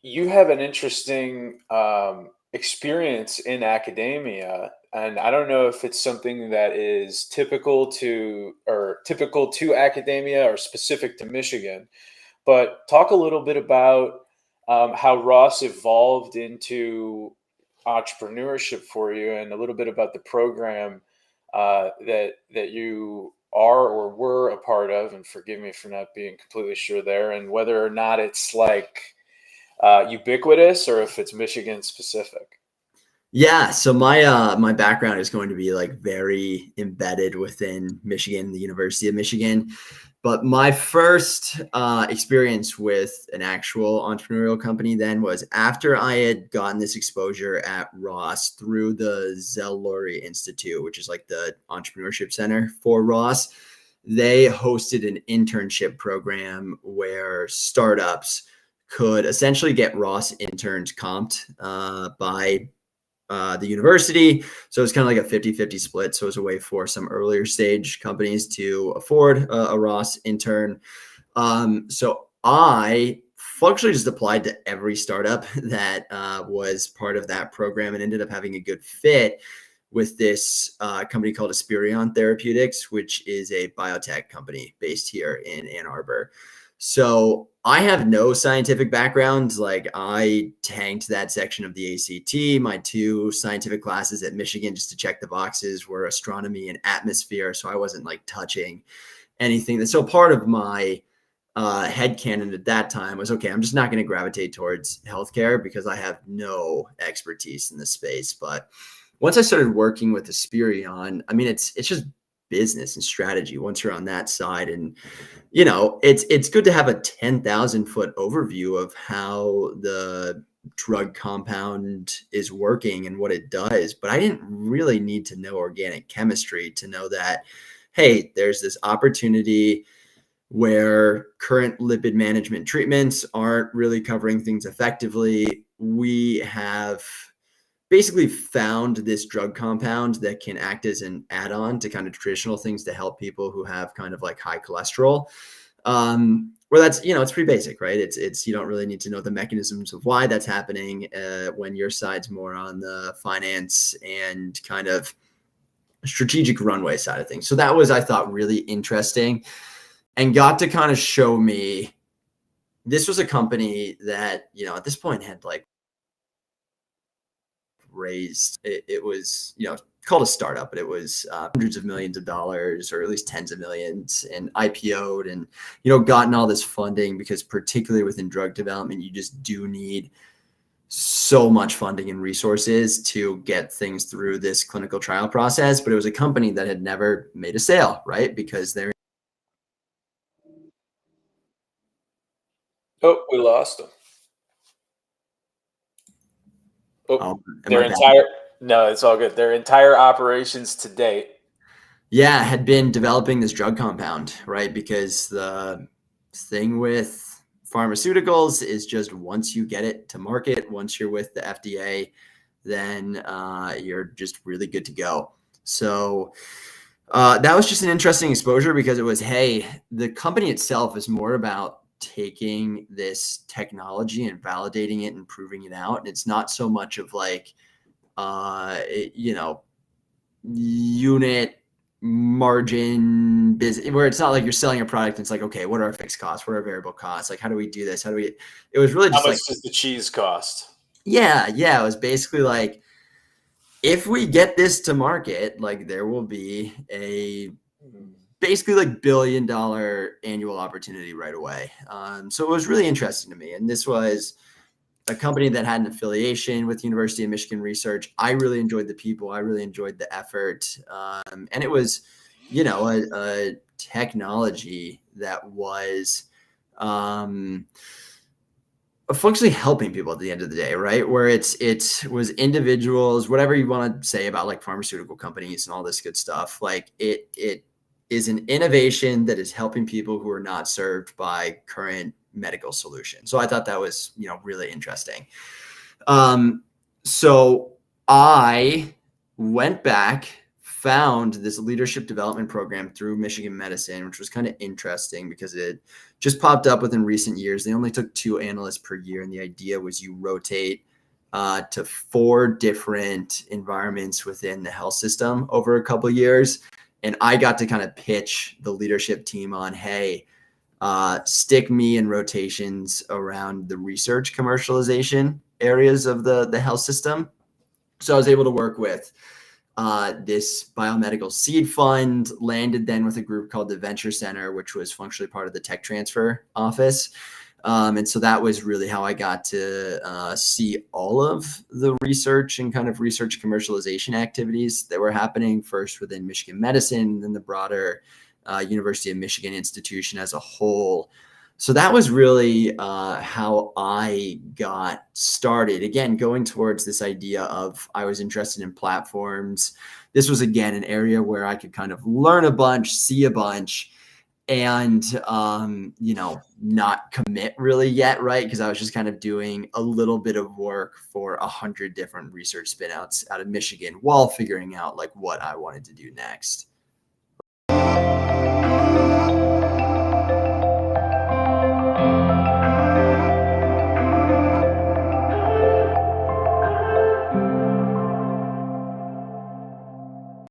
You have an interesting experience in academia, and I don't know if it's something that is typical to academia or specific to Michigan. But talk a little bit about how Ross evolved into entrepreneurship for you, and a little bit about the program that you are or were a part of. And forgive me for not being completely sure there, and whether or not it's like ubiquitous or if it's Michigan specific. Yeah, so my background is going to be like very embedded within Michigan, the University of Michigan. But my first experience with an actual entrepreneurial company then was after I had gotten this exposure at Ross through the Zell-Lurie Institute, which is like the entrepreneurship center for Ross. They hosted an internship program where startups could essentially get Ross interns comped by the university. So it's kind of like a 50-50 split. So it's a way for some earlier stage companies to afford a Ross intern. So I functionally just applied to every startup that was part of that program and ended up having a good fit with this company called Esperion Therapeutics, which is a biotech company based here in Ann Arbor. So I have no scientific background. Like I tanked that section of the ACT. My two scientific classes at Michigan, just to check the boxes, were astronomy and atmosphere. So I wasn't like touching anything. So part of my headcanon at that time was, okay, I'm just not going to gravitate towards healthcare because I have no expertise in this space. But once I started working with Esperion, I mean, it's just business and strategy once you're on that side. And it's good to have a 10,000 foot overview of how the drug compound is working and what it does. But I didn't really need to know organic chemistry to know that, hey, there's this opportunity where current lipid management treatments aren't really covering things effectively. We have basically found this drug compound that can act as an add-on to kind of traditional things to help people who have kind of like high cholesterol. Where that's, it's pretty basic, right? It's you don't really need to know the mechanisms of why that's happening when your side's more on the finance and kind of strategic runway side of things. So that was, I thought, really interesting and got to kind of show me this was a company that, at this point had like raised, it was, called a startup, but it was hundreds of millions of dollars, or at least tens of millions, and IPO'd and, gotten all this funding because particularly within drug development, you just do need so much funding and resources to get things through this clinical trial process. But it was a company that had never made a sale, right? Because they're Oh, we lost them. Oh, am I their back? entire no, it's all good. Their entire operations to date. Yeah, had been developing this drug compound, right? Because the thing with pharmaceuticals is just once you get it to market, once you're with the FDA, then you're just really good to go. So that was just an interesting exposure because it was, hey, the company itself is more about taking this technology and validating it and proving it out. And it's not so much of like, unit margin business where it's not like you're selling a product and it's like, okay, what are our fixed costs, what are our variable costs, like how do we do this, it was really just How much like, does the cheese cost? yeah, it was basically like, if we get this to market, like there will be a basically like $1 billion annual opportunity right away. So it was really interesting to me, and this was a company that had an affiliation with University of Michigan Research. I really enjoyed the people. I really enjoyed the effort. And it was, a technology that was functionally helping people at the end of the day, right? Where it was individuals, whatever you want to say about like pharmaceutical companies and all this good stuff. Like it is an innovation that is helping people who are not served by current medical solution. So I thought that was, really interesting. So I went back found this leadership development program through Michigan Medicine, which was kind of interesting because it just popped up within recent years. They only took 2 analysts per year, and the idea was you rotate to 4 different environments within the health system over a couple of years. And I got to kind of pitch the leadership team on, hey, stick me in rotations around the research commercialization areas of the health system. So I was able to work with this biomedical seed fund, landed then with a group called the Venture Center, which was functionally part of the tech transfer office. And so that was really how I got to see all of the research and kind of research commercialization activities that were happening, first within Michigan Medicine, then the broader University of Michigan institution as a whole. So that was really how I got started. Again, going towards this idea of I was interested in platforms. This was, again, an area where I could kind of learn a bunch, see a bunch, and, not commit really yet, right? Because I was just kind of doing a little bit of work for 100 different research spinouts out of Michigan while figuring out like what I wanted to do next.